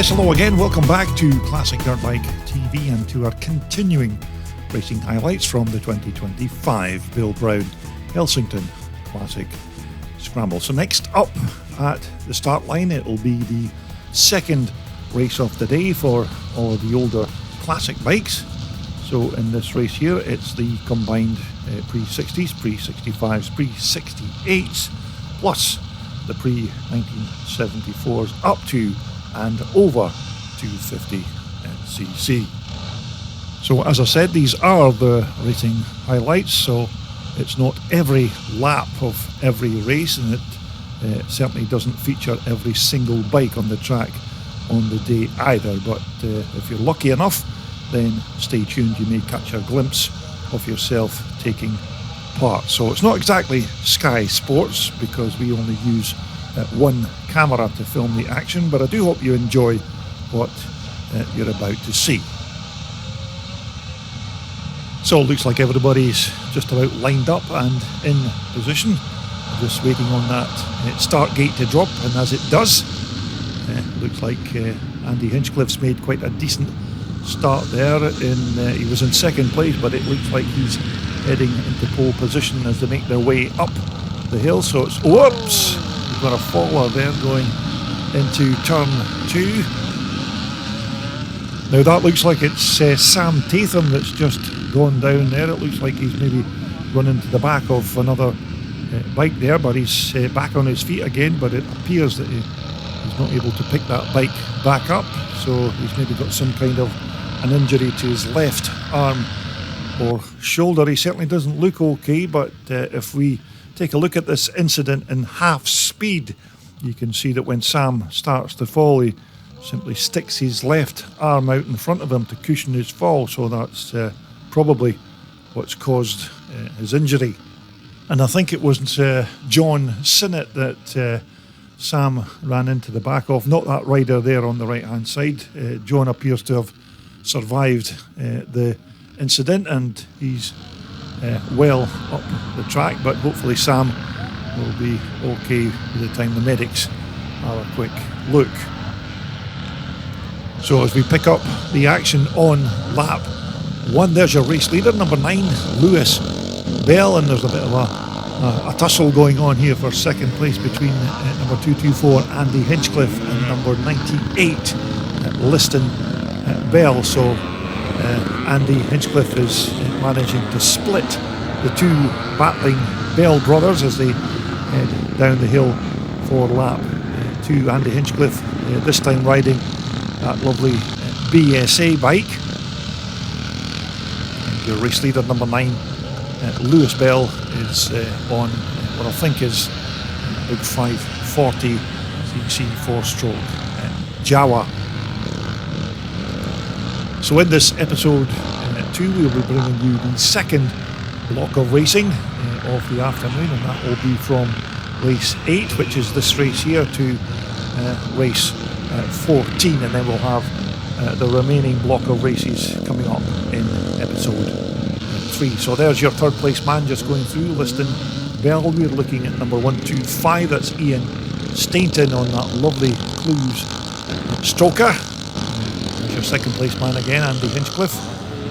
Yes, hello again. Welcome back to Classic Dirt Bike TV and to our continuing racing highlights from the 2025 Bill Brown Helsington Classic Scramble. So next up at the start line, it will be the second race of the day for all of the older classic bikes. So in this race here, it's the combined pre-60s, pre-65s, pre-68s, plus the pre-1974s up to and over 250cc. So as I said, these are the racing highlights, so it's not every lap of every race, and it certainly doesn't feature every single bike on the track on the day either, but if you're lucky enough, then stay tuned, you may catch a glimpse of yourself taking part. So it's not exactly Sky Sports because we only use one camera to film the action, but I do hope you enjoy what you're about to see. So it looks like everybody's just about lined up and in position, just waiting on that start gate to drop, and as it does, looks like Andy Hinchcliffe's made quite a decent start there. He was in second place, but it looks like he's heading into pole position as they make their way up the hill. So it's, whoops, we've got a faller there going into turn 2. Now that looks like it's Sam Tatham that's just gone down there. It looks like he's maybe run into the back of another bike there, but he's back on his feet again, but it appears that he's not able to pick that bike back up, so he's maybe got some kind of an injury to his left arm or shoulder. He certainly doesn't look okay, but if we take a look at this incident in half speed, you can see that when Sam starts to fall, he simply sticks his left arm out in front of him to cushion his fall, so that's probably what's caused his injury. And I think it was John Sinnott that Sam ran into the back of, not that rider there on the right hand side. John appears to have survived the incident and he's well up the track, but hopefully Sam will be okay by the time the medics have a quick look. So as we pick up the action on lap 1, there's your race leader, number 9, Lewis Bell, and there's a bit of a tussle going on here for second place between number 224 Andy Hinchcliffe and number 98 Liston Bell. So Andy Hinchcliffe is managing to split the two battling Bell brothers as they head down the hill for lap 2. Andy Hinchcliffe this time riding that lovely BSA bike. And your race leader, number 9, Lewis Bell, is on what I think is a big 540cc 4-stroke Jawa. So in this episode 2, we'll be bringing you the second block of racing of the afternoon, and that will be from race 8, which is this race here, to race 14, and then we'll have the remaining block of races coming up in episode 3. So there's your third place man just going through, Liston Bell. We're looking at number 125, that's Ian Stainton on that lovely Clues Stroker. There's your second place man again, Andy Hinchcliffe,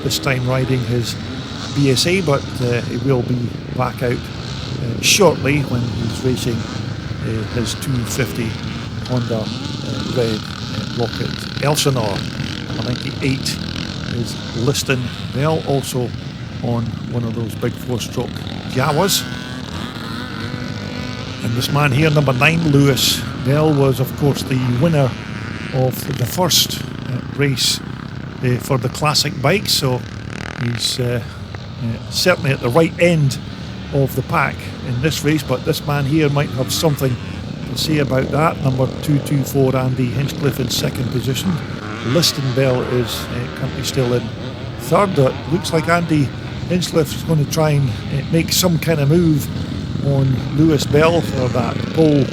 this time riding his BSA, but he will be back out shortly when he's racing his 250 Honda Red Rocket Elsinore. Number 98 is Liston Bell, also on one of those big 4-stroke Jawas. And this man here, number 9, Lewis Bell, was of course the winner of the first race for the classic bikes, so he's certainly at the right end of the pack in this race, but this man here might have something to say about that. Number 224 Andy Hinchcliffe in second position. Liston Bell is currently still in third. It looks like Andy Hinchcliffe is going to try and make some kind of move on Lewis Bell for that pole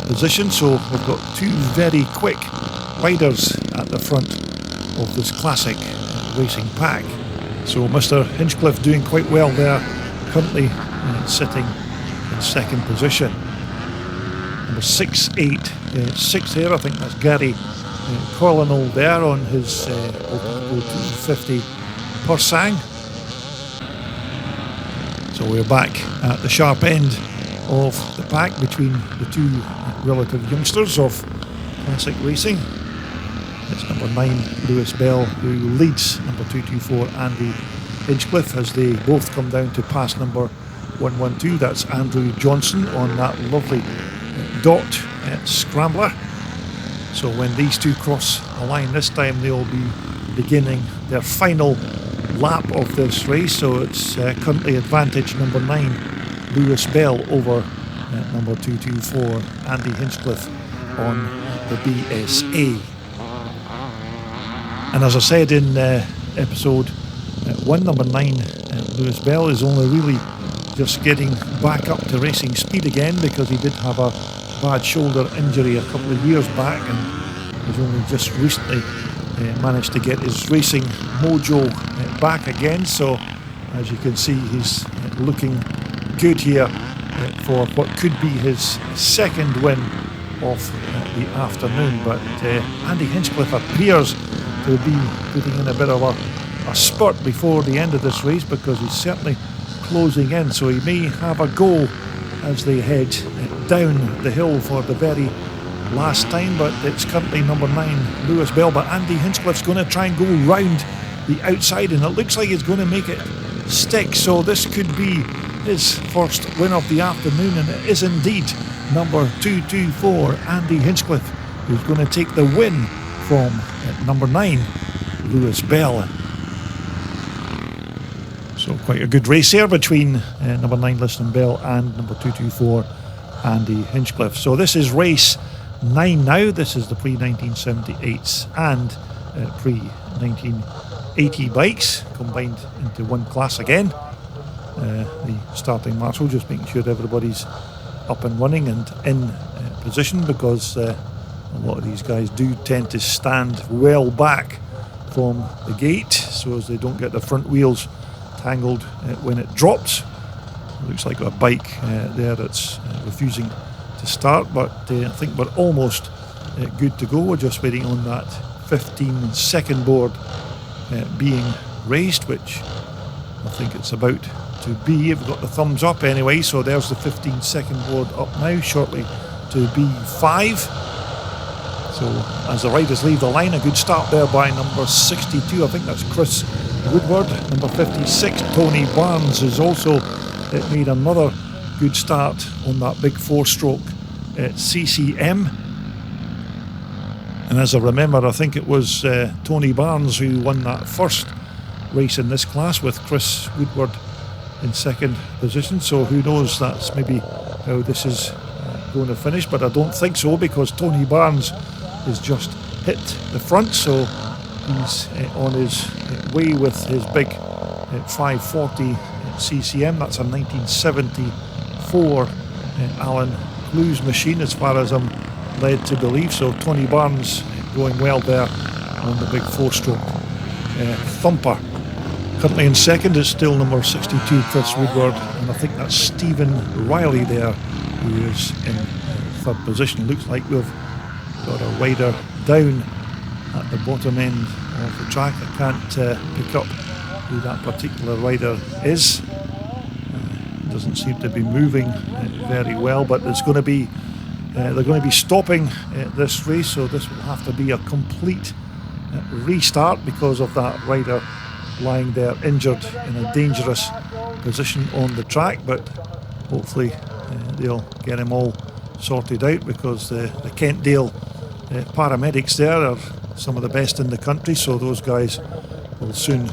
position, so we've got two very quick riders at the front of this classic racing pack. So Mr. Hinchcliffe doing quite well there, currently sitting in second position. Number 686 here, I think that's Gary Colonel there on his Ultimate 250 Persang. So we're back at the sharp end of the pack between the two relative youngsters of classic racing. It's number 9 Lewis Bell who leads number 224 Andy Hinchcliffe as they both come down to pass number 112. That's Andrew Johnson on that lovely dot scrambler. So when these two cross a line this time, they'll be beginning their final lap of this race. So it's currently advantage number 9 Lewis Bell over number 224 Andy Hinchcliffe on the BSA. And as I said in episode 1, number 9 Lewis Bell is only really just getting back up to racing speed again, because he did have a bad shoulder injury a couple of years back and has only just recently managed to get his racing mojo back again. So as you can see, he's looking good here for what could be his second win of the afternoon. But Andy Hinchcliffe appears to be putting in a bit of a spurt before the end of this race, because he's certainly closing in, so he may have a go as they head down the hill for the very last time. But it's currently number 9 Lewis Bell, but Andy Hinchcliffe's going to try and go round the outside, and it looks like he's going to make it stick. So this could be his first win of the afternoon, and it is indeed number 224 Andy Hinchcliffe who's going to take the win from number 9 Lewis Bell. So quite a good race here between number 9 Liston Bell and number 224 Andy Hinchcliffe. So this is race 9 now. This is the pre-1978s and pre-1980 bikes combined into one class again. The starting marshal just making sure everybody's up and running and in position, because a lot of these guys do tend to stand well back from the gate so as they don't get the front wheels tangled when it drops. It looks like a bike there that's refusing to start, but I think we're almost good to go. We're just waiting on that 15-second board being raised, which I think it's about to be. We've got the thumbs up anyway, so there's the 15-second board up now, shortly to be 5. So as the riders leave the line, a good start there by number 62. I think that's Chris Woodward. Number 56, Tony Barnes, has also made another good start on that big 4-stroke CCM. And as I remember, I think it was Tony Barnes who won that first race in this class, with Chris Woodward in second position. So who knows, that's maybe how this is going to finish, but I don't think so, because Tony Barnes has just hit the front, so he's on his way with his big 540 CCM. That's a 1974 Alan Clues machine, as far as I'm led to believe. So Tony Barnes going well there on the big 4-stroke thumper. Currently in second is still number 62 Chris Woodward, and I think that's Stephen Riley there who is in third position. Looks like we've got a rider down at the bottom end of the track. I can't pick up who that particular rider is. Doesn't seem to be moving very well, but it's going to be they're going to be stopping this race, so this will have to be a complete restart because of that rider lying there injured in a dangerous position on the track. But hopefully they'll get him all sorted out, because the Kentdale paramedics there are some of the best in the country, so those guys will soon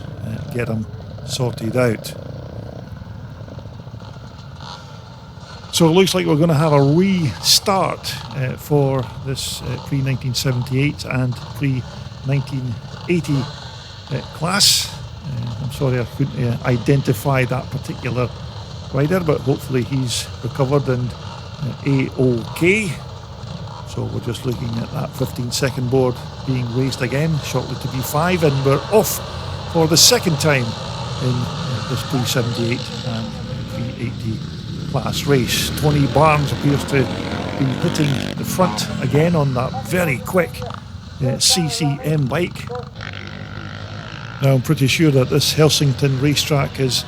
get him sorted out. So it looks like we're going to have a restart for this pre-1978 and pre-1980 class. I'm sorry I couldn't identify that particular rider, but hopefully he's recovered and A-OK. So we're just looking at that 15-second board being raised again, shortly to be 5, and we're off for the second time in this pre-78 and pre-80 class race. Tony Barnes appears to be hitting the front again on that very quick CCM bike. Now I'm pretty sure that this Helsington racetrack is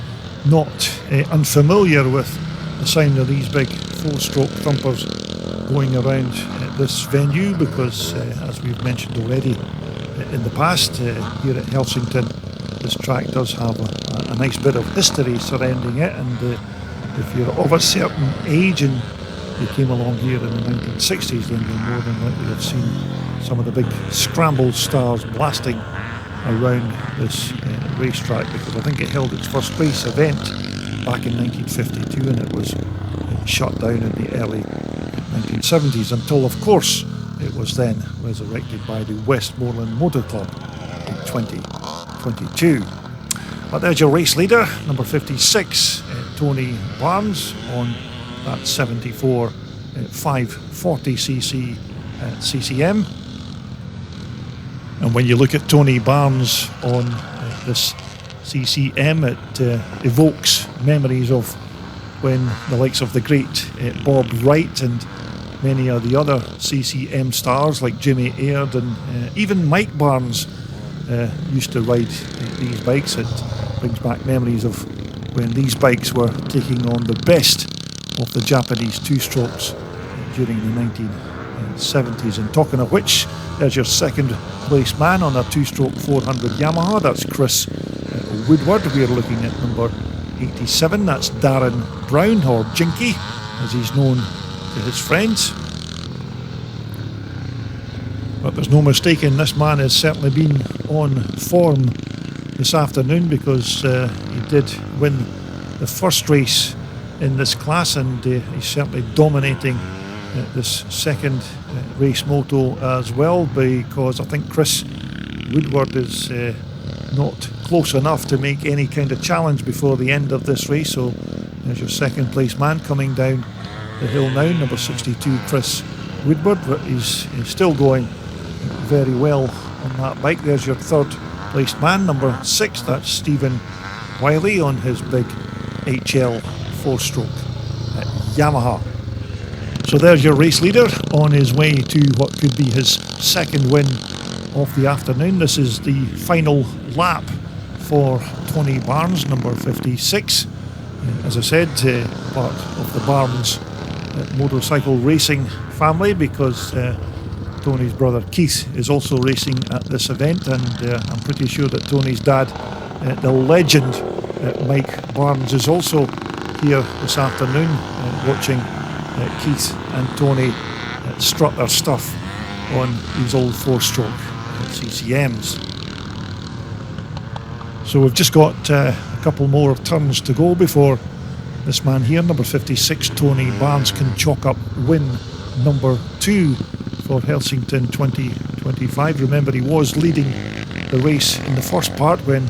not unfamiliar with the sound of these big 4-stroke thumpers going around this venue, because as we've mentioned already in the past, here at Helsington, this track does have a nice bit of history surrounding it, and if you're of a certain age and you came along here in the 1960s, then you'll more than likely have seen some of the big Scramble stars blasting around this racetrack, because I think it held its first race event back in 1952, and it was shut down in the early 1970s until, of course, it was then resurrected by the Westmoreland Motor Club in 2022. But there's your race leader, number 56, Tony Barnes, on that 74 540cc CCM. And when you look at Tony Barnes on this CCM, it evokes memories of when the likes of the great Bob Wright and many of the other CCM stars like Jimmy Aird and even Mike Barnes used to ride these bikes. It brings back memories of when these bikes were taking on the best of the Japanese two-strokes during the 1970s. And talking of which, there's your second place man on a two-stroke 400 Yamaha. That's Chris Woodward. We're looking at number 87. That's Darren Brown, or Jinky, as he's known to his friends. But there's no mistaking, this man has certainly been on form this afternoon, because he did win the first race in this class, and he's certainly dominating this second race moto as well, because I think Chris Woodward is not close enough to make any kind of challenge before the end of this race. So there's your second place man coming down the hill now, number 62 Chris Woodward, but he's still going very well on that bike. There's your third place man, number 6, that's Stephen Wiley on his big HL 4-stroke Yamaha. So there's your race leader on his way to what could be his second win of the afternoon. This is the final lap for Tony Barnes, number 56. As I said, part of the Barnes motorcycle racing family, because Tony's brother Keith is also racing at this event, and I'm pretty sure that Tony's dad, the legend Mike Barnes, is also here this afternoon watching Keith and Tony strut their stuff on these old 4-stroke CCMs. So we've just got a couple more turns to go before this man here, number 56, Tony Barnes, can chalk up win number 2 for Helsington 2025. Remember, he was leading the race in the first part when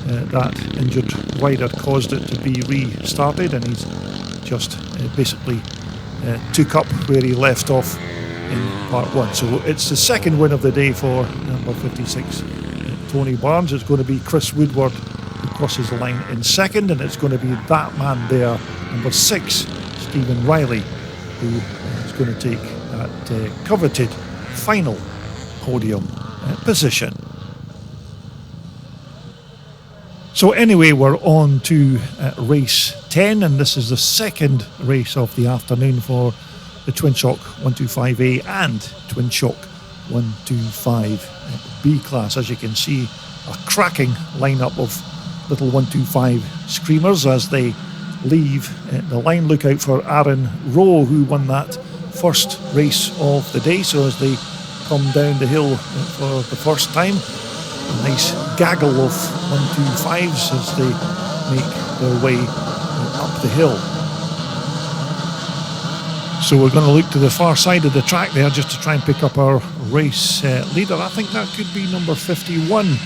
that injured rider caused it to be restarted, and he's just basically took up where he left off in part 1. So it's the second win of the day for number 56 Tony Barnes. It's going to be Chris Woodward who crosses the line in second, and it's going to be that man there, number 6 Stephen Riley, who is going to take that coveted final podium position. So anyway, we're on to race 10, and this is the second race of the afternoon for the Twin Shock 125A and Twin Shock 125B class. As you can see, a cracking lineup of little 125 screamers as they leave the line. Look out for Aaron Rowe, who won that first race of the day. So as they come down the hill for the first time, a nice gaggle of 125s as they make their way up the hill. So we're going to look to the far side of the track there just to try and pick up our race leader. I think that could be number 51,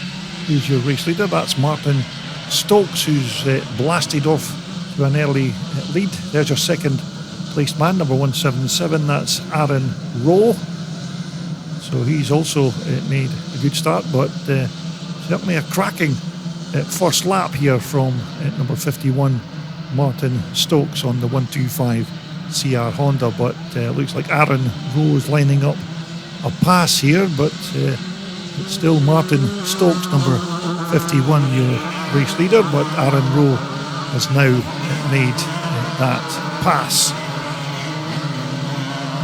who's your race leader. That's Martin Stokes, who's blasted off to an early lead. There's your second placed man, number 177. That's Aaron Rowe. So he's also made a good start, but certainly a cracking first lap here from number 51, Martin Stokes, on the 125 CR Honda. But looks like Aaron Rowe is lining up a pass here, but it's still Martin Stokes, number 51, your race leader, but Aaron Rowe has now made that pass.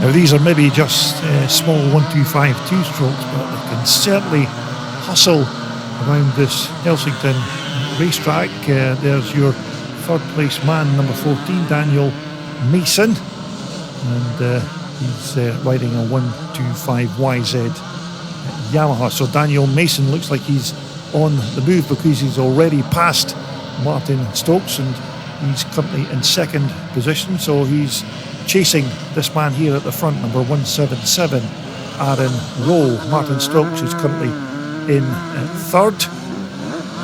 Now these are maybe just small 1-2-5 two-strokes, but they can certainly hustle around this Helsington racetrack. There's your third place man, number 14, Daniel Mason, and he's riding a 125YZ Yamaha. So Daniel Mason looks like he's on the move because he's already passed Martin Stokes and he's currently in second position. So he's chasing this man here at the front, number 177, Aaron Rowe. Martin Stokes is currently in third.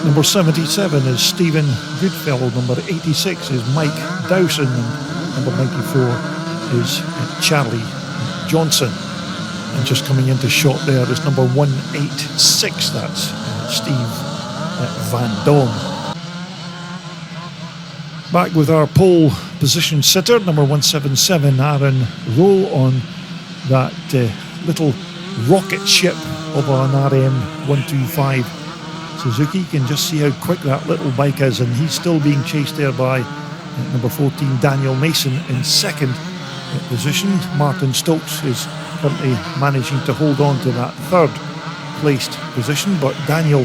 Number 77 is Stephen Goodfellow. Number 86 is Mike Dowson. And number 94 is Charlie Johnson. And just coming into shot there is number 186. That's Steve Van Dorn. Back with our pole position sitter, number 177, Aaron Rowe, on that little rocket ship of an RM125 Suzuki. You can just see how quick that little bike is, and he's still being chased there by number 14, Daniel Mason, in second position. Martin Stokes is currently managing to hold on to that third placed position, but Daniel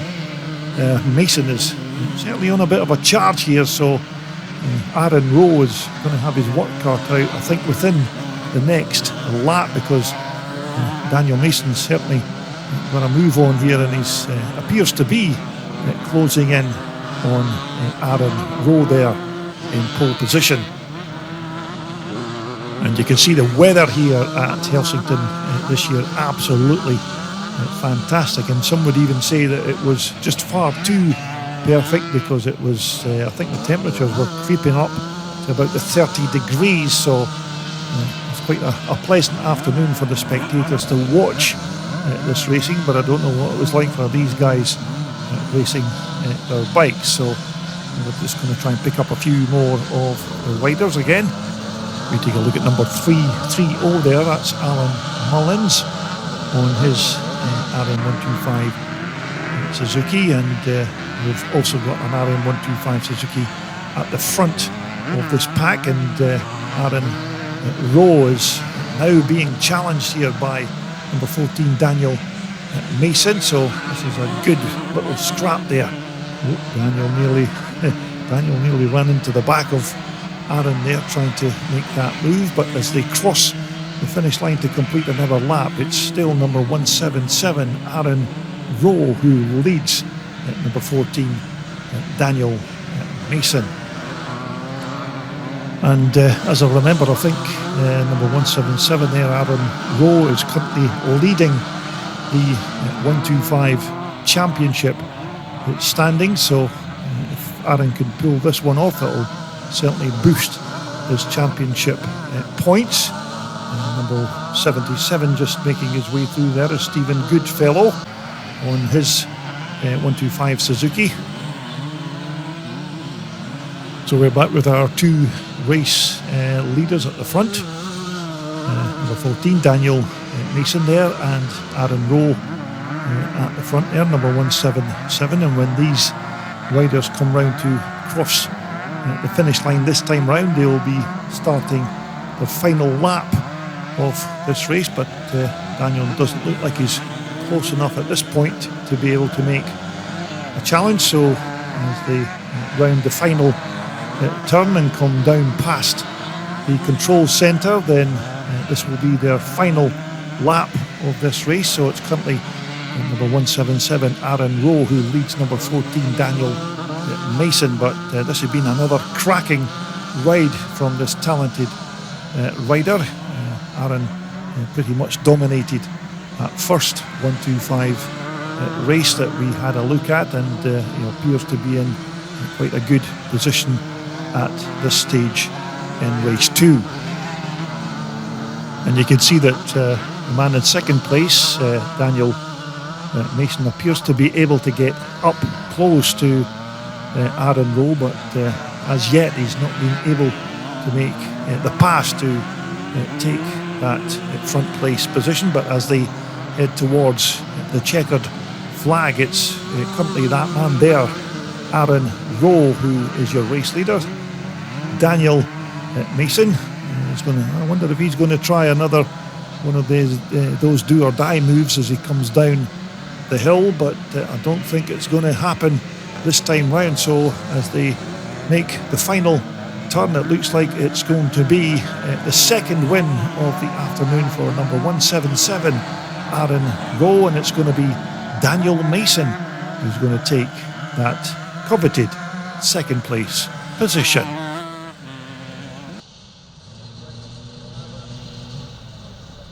Mason is certainly on a bit of a charge here, so Aaron Rowe is going to have his work cut out, I think, within the next lap, because Daniel Mason's certainly going to move on here, and he appears to be closing in on Aaron Rowe there in pole position. And you can see the weather here at Helsington this year absolutely fantastic, and some would even say that it was just far too perfect, because it was I think the temperatures were creeping up to about the 30 degrees, so it's quite a pleasant afternoon for the spectators to watch this racing. But I don't know what it was like for these guys racing their bikes, so we're just going to try and pick up a few more of the riders again. We take a look at number 330 there, that's Alan Mullins on his RM125 Suzuki, and we've also got an RM125 Suzuki at the front of this pack, and Aaron Rowe is now being challenged here by number 14, Daniel Mason, so this is a good little scrap there. Daniel nearly ran into the back of Aaron there, trying to make that move, but as they cross the finish line to complete another lap, it's still number 177, Aaron Rowe, who leads at number 14, Daniel Mason. And as I remember, I think number 177 there, Aaron Rowe, is currently leading the 125 championship standings, so if Aaron can pull this one off, it'll certainly boost his championship points. Number 77 just making his way through there is Stephen Goodfellow on his 125 Suzuki. So we're back with our two race leaders at the front. Number 14, Daniel Mason there, and Aaron Rowe at the front there, number 177. And when these riders come round to cross the finish line this time round, they will be starting the final lap of this race, but Daniel doesn't look like he's close enough at this point to be able to make a challenge. So as they round the final turn and come down past the control centre, then this will be their final lap of this race. So it's currently number 177 Aaron Rowe who leads number 14 Daniel Mason, but this has been another cracking ride from this talented rider. Aaron pretty much dominated that first 125 race that we had a look at, and he appears to be in quite a good position at this stage in race 2. And you can see that the man in second place, Daniel Mason, appears to be able to get up close to Aaron Rowe, but as yet he's not been able to make the pass to take that front place position. But as they head towards the checkered flag. It's currently that man there, Aaron Rowe, who is your race leader. Daniel Mason is going to, I wonder if he's going to try another one of those do or die moves as he comes down the hill, but I don't think it's going to happen this time round. So as they make the final turn, it looks like it's going to be the second win of the afternoon for number 177 Aaron Rowe, and it's going to be Daniel Mason who's going to take that coveted second place position.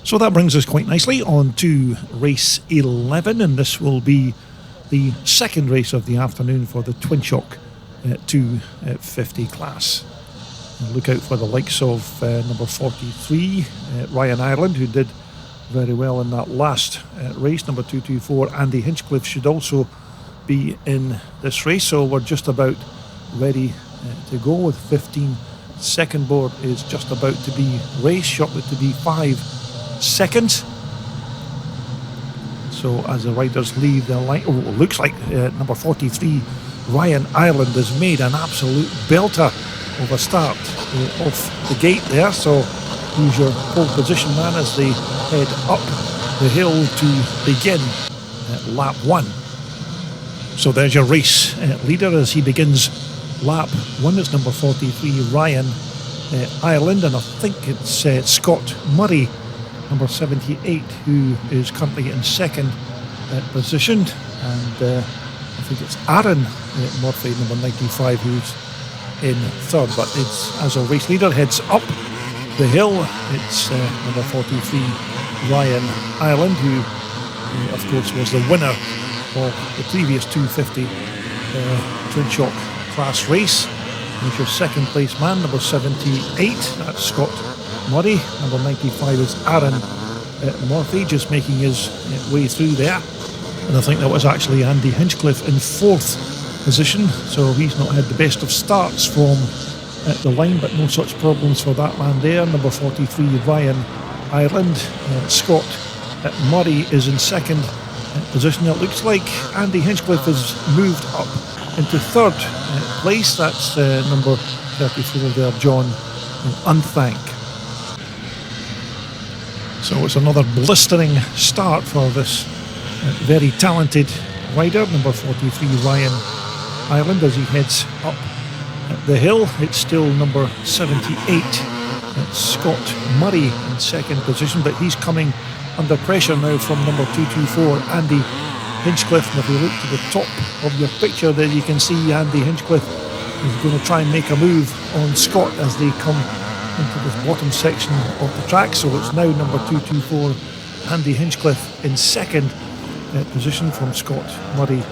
So that brings us quite nicely on to race 11, and this will be the second race of the afternoon for the Twin Shock 250 class. And look out for the likes of number 43, Ryan Ireland, who did very well in that last race. Number 224, Andy Hinchcliffe, should also be in this race. So we're just about ready to go with 15. Second board is just about to be raced, shortly to be 5 seconds. So as the riders leave the line, it looks like number 43 Ryan Ireland has made an absolute belter of a start off the gate there. So he's your pole position man as they head up the hill to begin lap 1. So there's your race leader as he begins lap 1. It's number 43 Ryan Ireland, and I think it's Scott Murray, number 78, who is currently in second position, and I think it's Aaron Murphy, number 95, who's in third. But it's, as a race leader heads up the hill, it's number 43 Ryan Ireland, who of course was the winner of the previous 250 Twin Shock class race. He's your second place man, number 78, that's Scott Murray. Number 95 is Aaron Murphy, just making his way through there. And I think that was actually Andy Hinchcliffe in fourth position, so he's not had the best of starts from the line, but no such problems for that man there. Number 43 Ryan Ireland. Scott Murray is in second position. It looks like Andy Hinchcliffe has moved up into third place. That's number 34 there, John Unthank. So it's another blistering start for this very talented rider, number 43 Ryan Ireland, as he heads up the hill. It's still number 78, Scott Murray, in second position, but he's coming under pressure now from number 224 Andy Hinchcliffe. And if you look to the top of your picture there, you can see Andy Hinchcliffe is going to try and make a move on Scott as they come into this bottom section of the track. So it's now number 224 Andy Hinchcliffe in second position from Scott Murray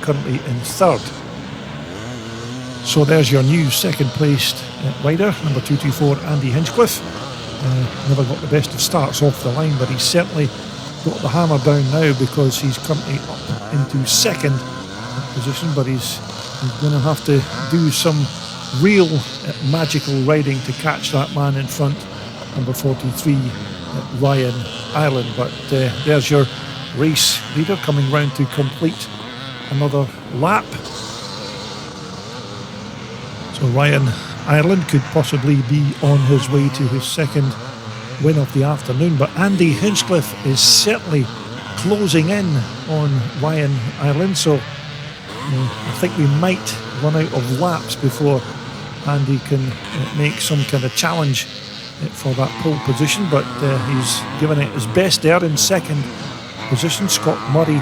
currently in third. So there's your new second placed rider, number 224 Andy Hinchcliffe. Never got the best of starts off the line, but he's certainly got the hammer down now, because he's currently up into second position, but he's going to have to do some real magical riding to catch that man in front, number 43 Ryan Ireland. But there's your race leader coming round to complete another lap. So Ryan Ireland could possibly be on his way to his second win of the afternoon, but Andy Hinchcliffe is certainly closing in on Ryan Ireland, so I think we might run out of laps before Andy can make some kind of challenge for that pole position, but he's given it his best there in second position. Scott Murray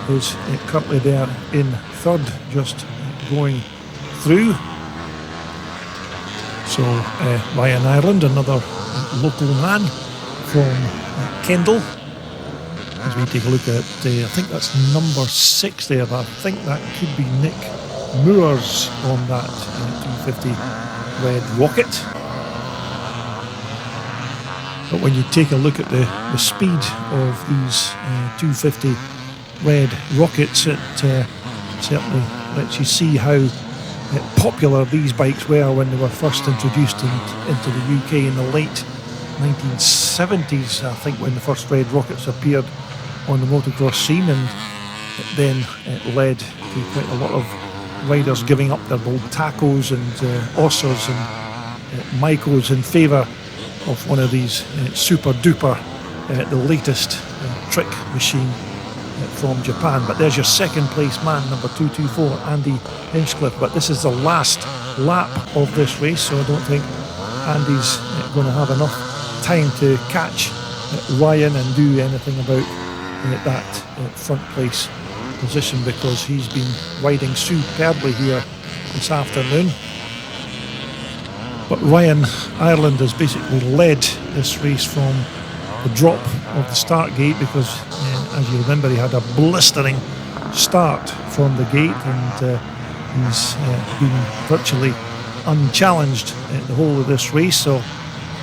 is currently there in third, just going through. So Ryan Ireland, another local man from Kendal. As we take a look at, I think that's number 6 there. I think that could be Nick Moores on that 250 Red Rocket. But when you take a look at the speed of these 250 Red Rockets, it certainly lets you see how popular these bikes were when they were first introduced into the UK in the late 1970s. I think when the first Red Rockets appeared on the motocross scene, and it then led to quite a lot of riders giving up their old tacos and Ossers and Micos in favour of one of these super duper, the latest trick machine from Japan. But there's your second place man, number 224, Andy Hinchcliffe. But this is the last lap of this race, so I don't think Andy's going to have enough time to catch Ryan and do anything about that front place position, because he's been riding superbly here this afternoon. But Ryan Ireland has basically led this race from the drop of the start gate, because as you remember, he had a blistering start from the gate, and he's been virtually unchallenged the whole of this race. So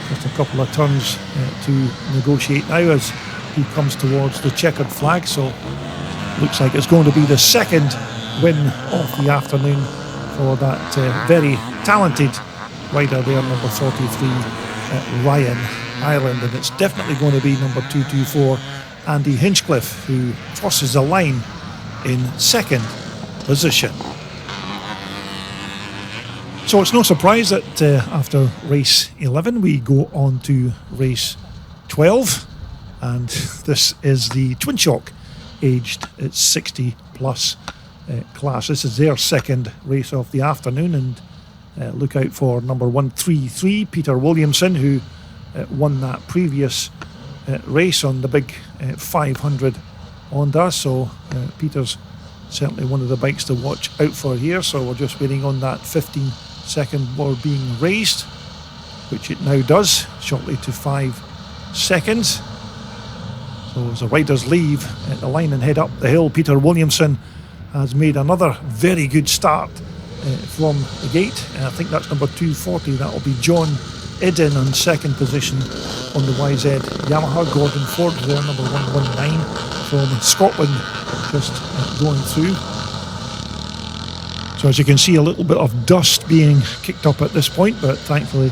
just a couple of turns to negotiate now as he comes towards the checkered flag. So looks like it's going to be the second win of the afternoon for that very talented rider there, number 43, Ryan Ireland. And it's definitely going to be number 224, Andy Hinchcliffe, who crosses the line in second position. So it's no surprise that after race 11 we go on to race 12, and this is the twin shock aged at 60 plus class. This is their second race of the afternoon, and look out for number 133, Peter Williamson, who won that previous race on the big 500 Honda. So Peter's certainly one of the bikes to watch out for here. So we're just waiting on that 15-second bar being raised, which it now does, shortly to 5 seconds. So as the riders leave at the line and head up the hill, Peter Williamson has made another very good start from the gate. And I think that's number 240. That'll be John Eden on second position on the YZ Yamaha. Gordon Ford there, number 119 from Scotland, just going through. So as you can see, a little bit of dust being kicked up at this point, but thankfully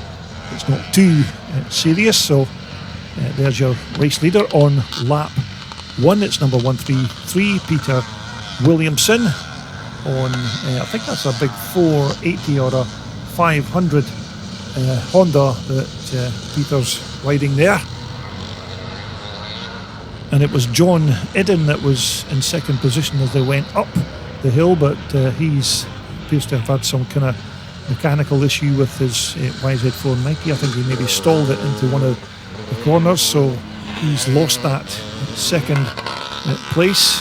it's not too serious. So there's your race leader on lap 1. It's number 133, Peter Williamson, on I think that's a big 480 or a 500 Honda that Peter's riding there. And it was John Eden that was in second position as they went up the hill, but he's appears to have had some kind of mechanical issue with his YZ490. I think he maybe stalled it into one of the corners, so he's lost that second place.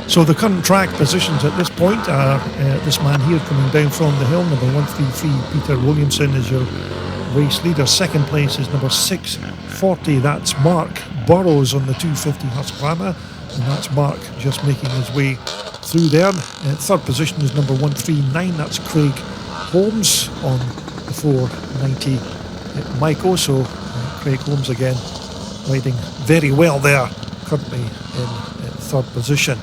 So the current track positions at this point are this man here coming down from the hill, number 133, Peter Williamson, is your race leader. Second place is number 640, that's Mark Burrows on the 250 Husqvarna, and that's Mark just making his way through there. Third position is number 139, that's Craig Holmes on the 490 Myco. So Craig Holmes again riding very well there, currently in third position.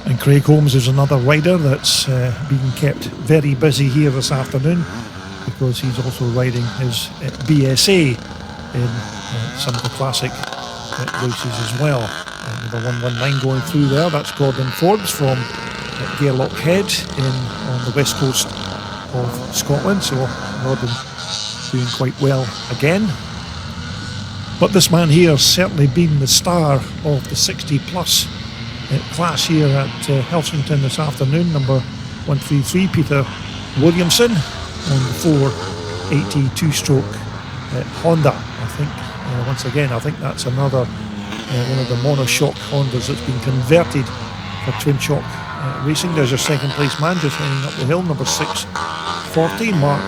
And Craig Holmes is another rider that's being kept very busy here this afternoon, because he's also riding his BSA in some of the classic races as well. Number 119 going through there, that's Gordon Forbes from Gairloch Head on the west coast of Scotland. So Gordon doing quite well again. But this man here has certainly been the star of the 60 plus class here at Helsington this afternoon. Number 133, Peter Williamson on the 480 two-stroke Honda. I think once again, I think that's another one of the monoshock Hondas that's been converted for twin shock racing. There's your second place man just heading up the hill, number 640, Mark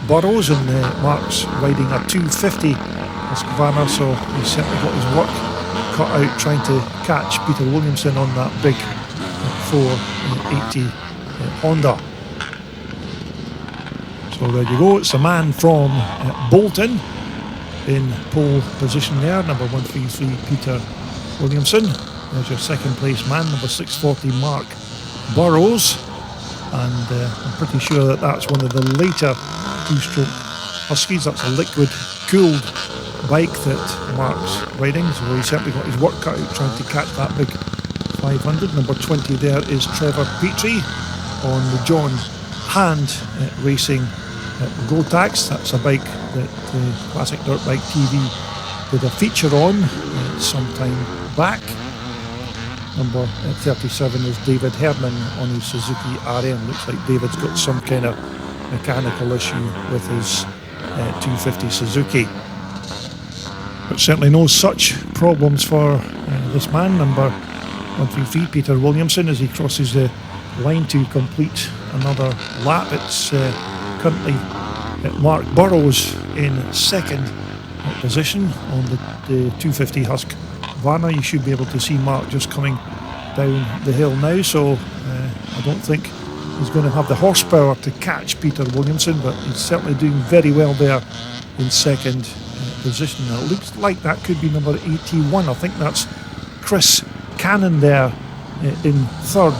Burrows, and Mark's riding a 250 Husqvarna, so he's certainly got his work cut out trying to catch Peter Williamson on that big 480 Honda. So there you go, it's a man from Bolton in pole position there, number 133, Peter Williamson. There's your second place man, number 640, Mark Burrows, and I'm pretty sure that that's one of the later two-stroke Huskies. That's a liquid cooled bike that Mark's riding, so he's certainly got his work cut out trying to catch that big 500. Number 20 there is Trevor Petrie on the John Hand Racing Rotax. That's a bike that Classic Dirt Bike TV did a feature on some time back. Number 37 is David Herman on his Suzuki RM. Looks like David's got some kind of mechanical issue with his 250 Suzuki. But certainly no such problems for this man, number 133, Peter Williamson, as he crosses the line to complete another lap. It's currently Mark Burrows in second position on the 250 Husqvarna. You should be able to see Mark just coming down the hill now, so I don't think he's going to have the horsepower to catch Peter Williamson, but he's certainly doing very well there in second position. It looks like that could be number 81. I think that's Chris Cannon there in third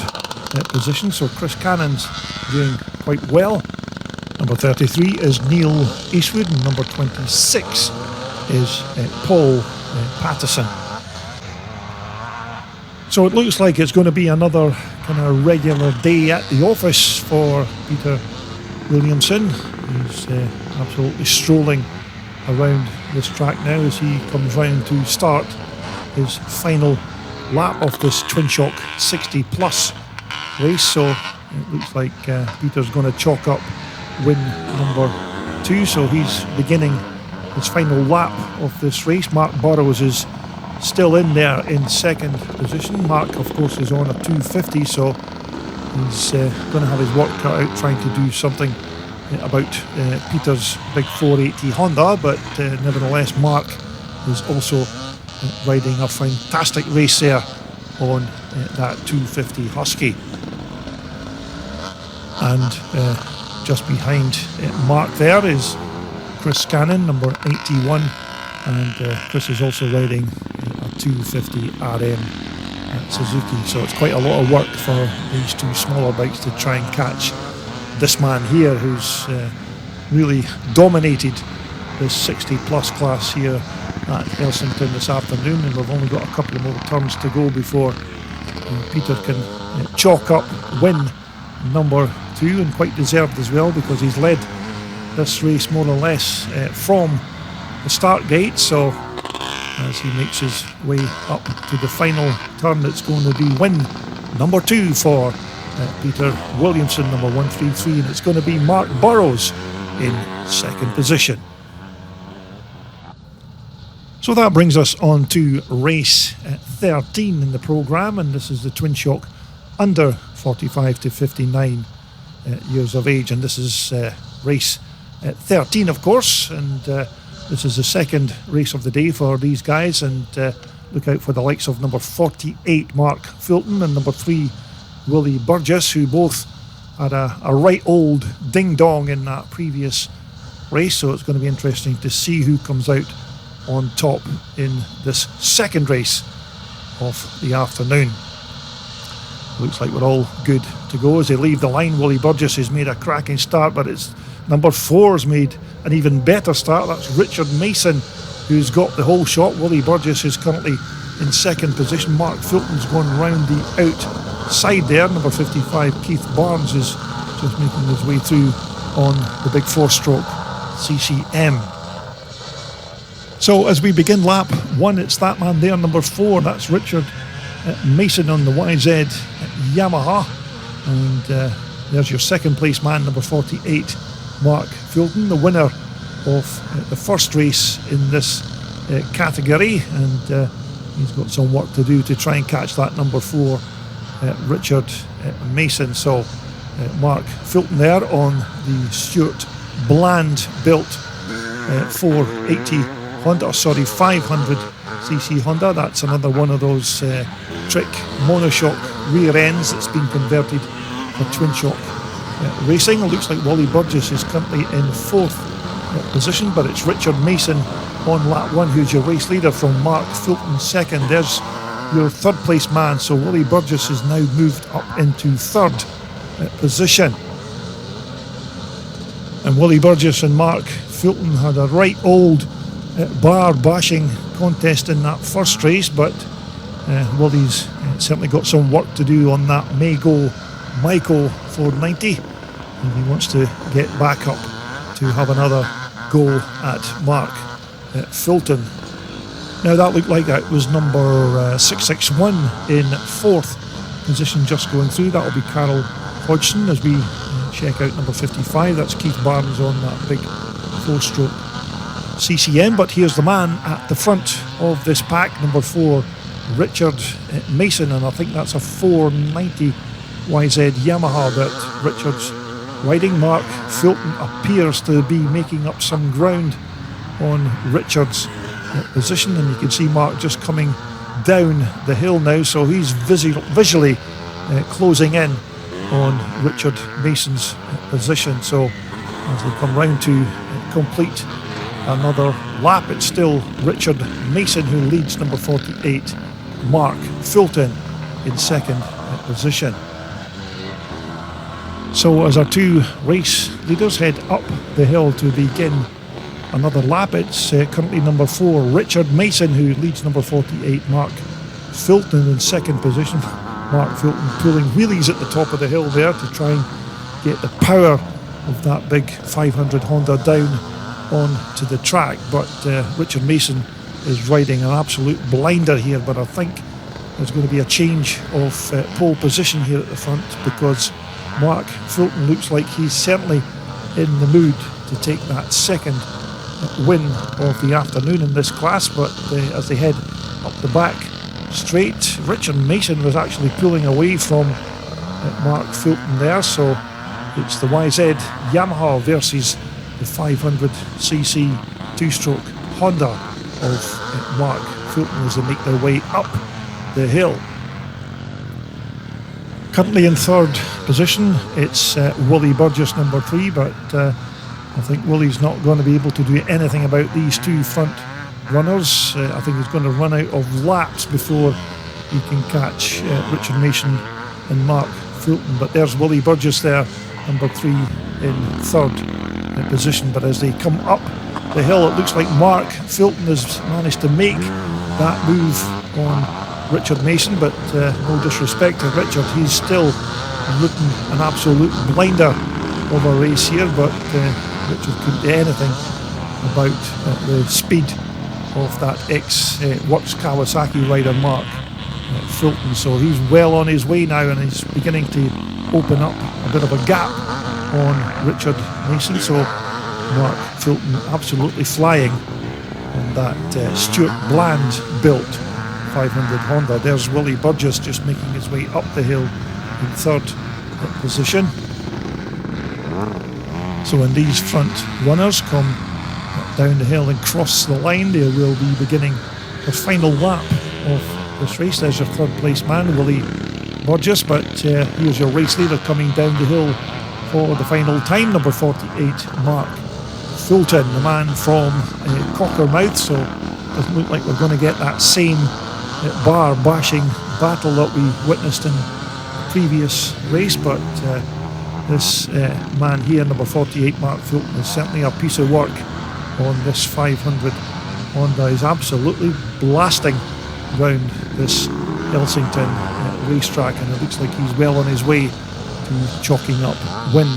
position, so Chris Cannon's doing quite well. Number 33 is Neil Eastwood, and number 26 is Paul Pattison. So it looks like it's going to be another kind of regular day at the office for Peter Williamson. He's absolutely strolling around this track now as he comes round to start his final lap of this Twin Shock 60 plus race. So it looks like Peter's going to chalk up win number 2, so he's beginning his final lap of this race. Mark Burrows is still in there in second position. Mark, of course, is on a 250, so he's going to have his work cut out trying to do something about Peter's big 480 Honda, but nevertheless Mark is also riding a fantastic race there on that 250 Husky. And just behind Mark there is Chris Cannon, number 81, and Chris is also riding a 250 RM Suzuki, so it's quite a lot of work for these two smaller bikes to try and catch this man here, who's really dominated this 60 plus class here at Helsington this afternoon, and we've only got a couple of more turns to go before Peter can chalk up win number 2, and quite deserved as well, because he's led this race more or less from the start gate. So as he makes his way up to the final turn, it's going to be win number 2 for Peter Williamson, number 133, and it's going to be Mark Burrows in second position. So that brings us on to race 13 in the programme, and this is the Twin Shock under 45 to 59 years of age, and this is race 13, of course, and this is the second race of the day for these guys, and look out for the likes of number 48 Mark Fulton and number 3 Willie Burgess, who both had a right old ding-dong in that previous race, so it's going to be interesting to see who comes out on top in this second race of the afternoon. Looks like we're all good to go as they leave the line. Willie Burgess has made a cracking start, but it's number 4's made an even better start. That's Richard Mason, who's got the whole shot. Willie Burgess is currently in second position. Mark Fulton's going round the outside there. Number 55 Keith Barnes is just making his way through on the big 4-stroke CCM. So as we begin lap 1, it's that man there, number 4, that's Richard Mason on the YZ Yamaha, and there's your second place man, number 48 Mark Fulton, the winner of the first race in this category, and he's got some work to do to try and catch that number 4 Richard Mason. So Mark Fulton there on the Stuart Bland built 480 Honda, 500cc Honda. That's another one of those trick monoshock rear ends that's been converted for twin shock racing. It looks like Wally Burgess is currently in 4th position, but it's Richard Mason on lap 1 who's your race leader from Mark Fulton second. There's your 3rd place man, so Wally Burgess is now moved up into 3rd position. And Wally Burgess and Mark Fulton had a right old bar bashing contest in that first race, but Willie's certainly got some work to do on that Maygo Michael 490, and he wants to get back up to have another go at Mark Fulton. Now that looked like that was number 661 in fourth position just going through. That'll be Carol Hodgson as we check out number 55. That's Keith Barnes on that big 4-stroke CCM, but here's the man at the front of this pack, number 4, Richard Mason, and I think that's a 490 YZ Yamaha that Richard's riding. Mark Fulton appears to be making up some ground on Richard's position, and you can see Mark just coming down the hill now, so he's visually closing in on Richard Mason's position. So as they come round to complete another lap, it's still Richard Mason who leads number 48, Mark Fulton in second position. So as our two race leaders head up the hill to begin another lap, it's currently number 4, Richard Mason, who leads number 48, Mark Fulton in second position. Mark Fulton pulling wheelies at the top of the hill there to try and get the power of that big 500 Honda down onto the track, but Richard Mason is riding an absolute blinder here. But I think there's going to be a change of pole position here at the front, because Mark Fulton looks like he's certainly in the mood to take that second win of the afternoon in this class. But as they head up the back straight, Richard Mason was actually pulling away from Mark Fulton there, so it's the YZ Yamaha versus the 500cc 2-stroke Honda of Mark Fulton as they make their way up the hill. Currently in third position, it's Willie Burgess, number 3, but I think Willie's not going to be able to do anything about these two front runners. I think he's going to run out of laps before he can catch Richard Mason and Mark Fulton. But there's Willie Burgess there, number 3 in third position. But as they come up the hill, it looks like Mark Fulton has managed to make that move on Richard Mason, but no disrespect to Richard, he's still looking an absolute blinder of a race here, but Richard couldn't do anything about the speed of that ex-Works Kawasaki rider Mark Fulton. So he's well on his way now, and he's beginning to open up a bit of a gap on Richard Mason. So Mark Fulton absolutely flying on that Stuart Bland built 500 Honda. There's Willie Burgess just making his way up the hill in third position. So when these front runners come down the hill and cross the line, they will be beginning the final lap of this race. There's your third place man, Willie Burgess, but here's your race leader coming down the hill for the final time, number 48, Mark Fulton, the man from Cockermouth. So it doesn't look like we're going to get that same bar bashing battle that we witnessed in the previous race, but this man here, number 48, Mark Fulton, is certainly a piece of work on this 500 Honda. He's absolutely blasting around this Helsington racetrack, and it looks like he's well on his way to chalking up win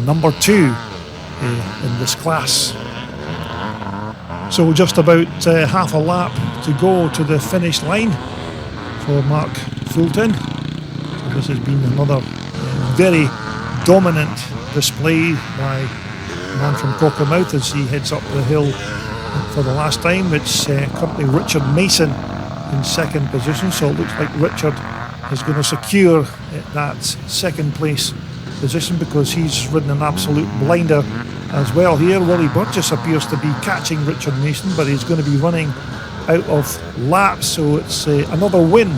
number 2 in this class. So just about half a lap to go to the finish line for Mark Fulton. So this has been another very dominant display by the man from Cockermouth as he heads up the hill for the last time. It's currently Richard Mason in second position, so it looks like Richard is going to secure that second place position because he's ridden an absolute blinder as well here. Willie Burgess appears to be catching Richard Mason, but he's going to be running out of laps, so it's another win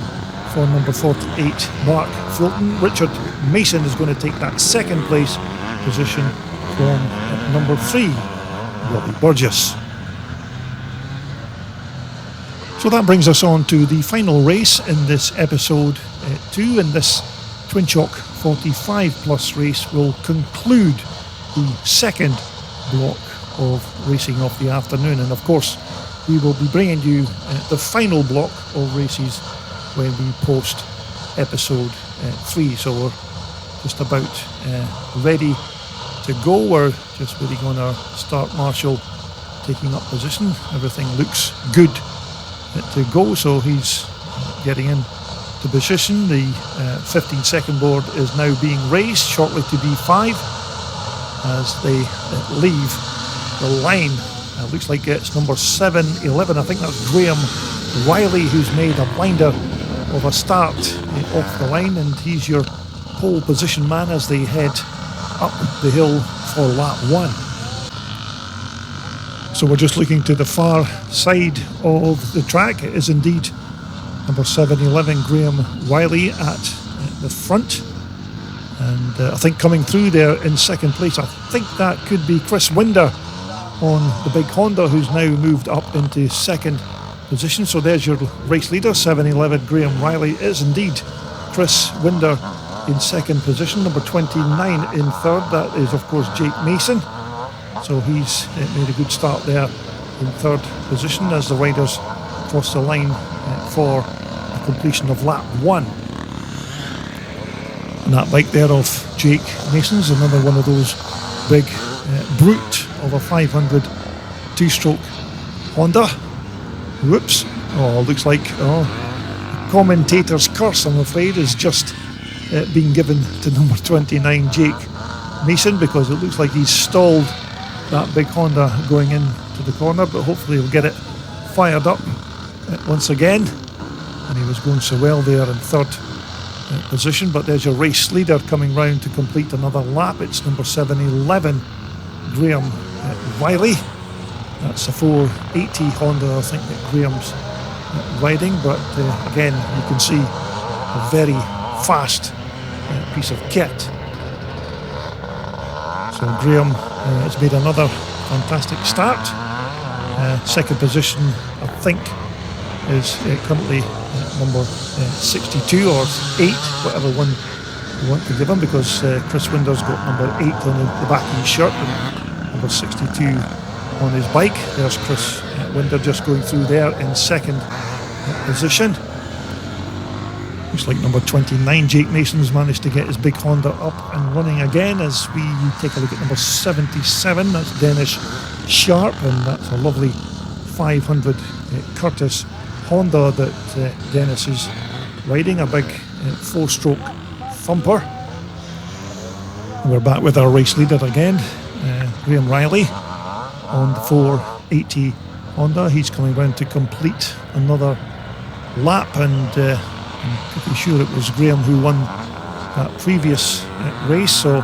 for number 48, Mark Fulton. Richard Mason is going to take that second place position from number 3, Willie Burgess. So that brings us on to the final race in this episode 2, and this Twin Shock 45 Plus race will conclude the second block of racing of the afternoon. And of course, we will be bringing you the final block of races when we post episode 3. So we're just about ready to go. We're just waiting on our start marshal taking up position. Everything looks good to go, so he's getting in to position. The 15-second board is now being raised, shortly to be 5 as they leave the line. Looks like it's number 7-11. I think that's Graham Riley who's made a blinder of a start off the line, and he's your pole position man as they head up the hill for lap 1. So we're just looking to the far side of the track. It is indeed number 7-11 Graham Riley at the front, and I think coming through there in second place, I think that could be Chris Winder on the big Honda, who's now moved up into second position. So there's your race leader. 7-11 Graham Riley is indeed Chris Winder in second position. Number 29 in third, that is of course Jake Mason. So he's made a good start there in third position as the riders cross the line for the completion of lap 1. And that bike there of Jake Mason's another one of those big brute of a 500 two-stroke Honda. Whoops. Oh, looks like commentator's curse, I'm afraid, is just being given to number 29 Jake Mason, because it looks like he's stalled that big Honda going into the corner, but hopefully he'll get it fired up once again. And he was going so well there in third position, but there's your race leader coming round to complete another lap. It's number 7-11 Graham Riley. That's a 480 Honda, I think, that Graham's riding, but again, you can see a very fast piece of kit. So Graham has made another fantastic start. Second position, I think, is currently number 62 or 8, whatever one you want to give him, because Chris Winder's got number 8 on the back of his shirt and number 62 on his bike. There's Chris Winder just going through there in second position. Looks like number 29 Jake Mason's managed to get his big Honda up and running again as we take a look at number 77. That's Dennis Sharp, and that's a lovely 500 Curtis Honda that Dennis is riding, a big 4-stroke thumper. And we're back with our race leader again, Graham Riley on the 480 Honda. He's coming round to complete another lap, and I'm pretty sure it was Graham who won that previous race, so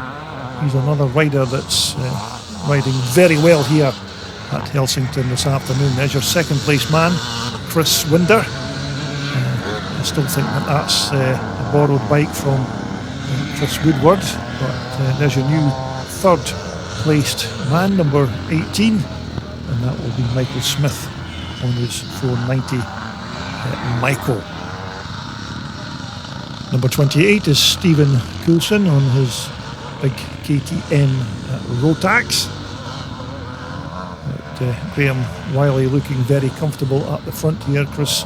he's another rider that's riding very well here at Helsington this afternoon. There's your second place man, Chris Winder. I still think that that's a borrowed bike from Chris Woodward, but there's your new third placed man, number 18, and that will be Michael Smith on his 490 Michael. Number 28 is Stephen Coulson on his big KTM Rotax. Graham Riley looking very comfortable at the front here. Chris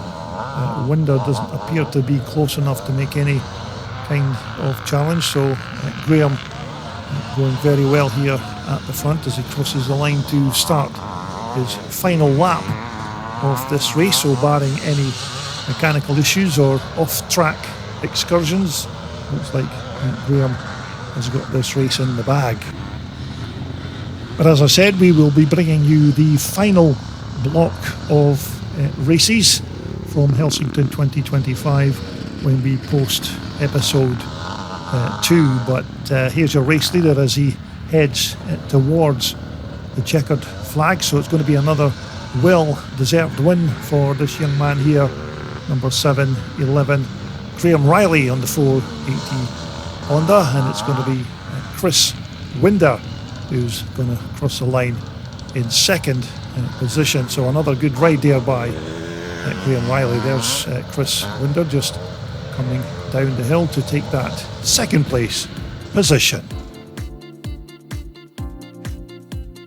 Winder doesn't appear to be close enough to make any kind of challenge, so Graham going very well here at the front as he crosses the line to start his final lap of this race. So barring any mechanical issues or off-track excursions, looks like Graham has got this race in the bag. But as I said, we will be bringing you the final block of races from Helsington 2025 when we post episode 2. But here's your race leader as he heads towards the checkered flag. So it's going to be another well-deserved win for this young man here, number 7-11 Graham Riley on the 480 Honda, and it's going to be Chris Winder who's going to cross the line in second position. So another good ride there by Graham Riley. There's Chris Winder just coming down the hill to take that second place position.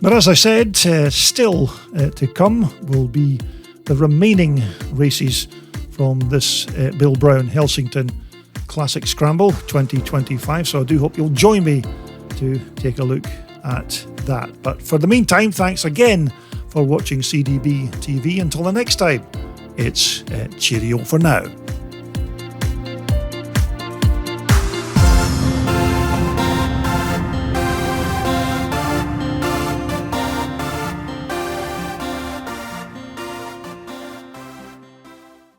But as I said, still to come will be the remaining races from this Bill Brown Helsington Classic Scramble 2025. So I do hope you'll join me to take a look at that. But for the meantime, thanks again for watching CDB TV. Until the next time, it's cheerio for now.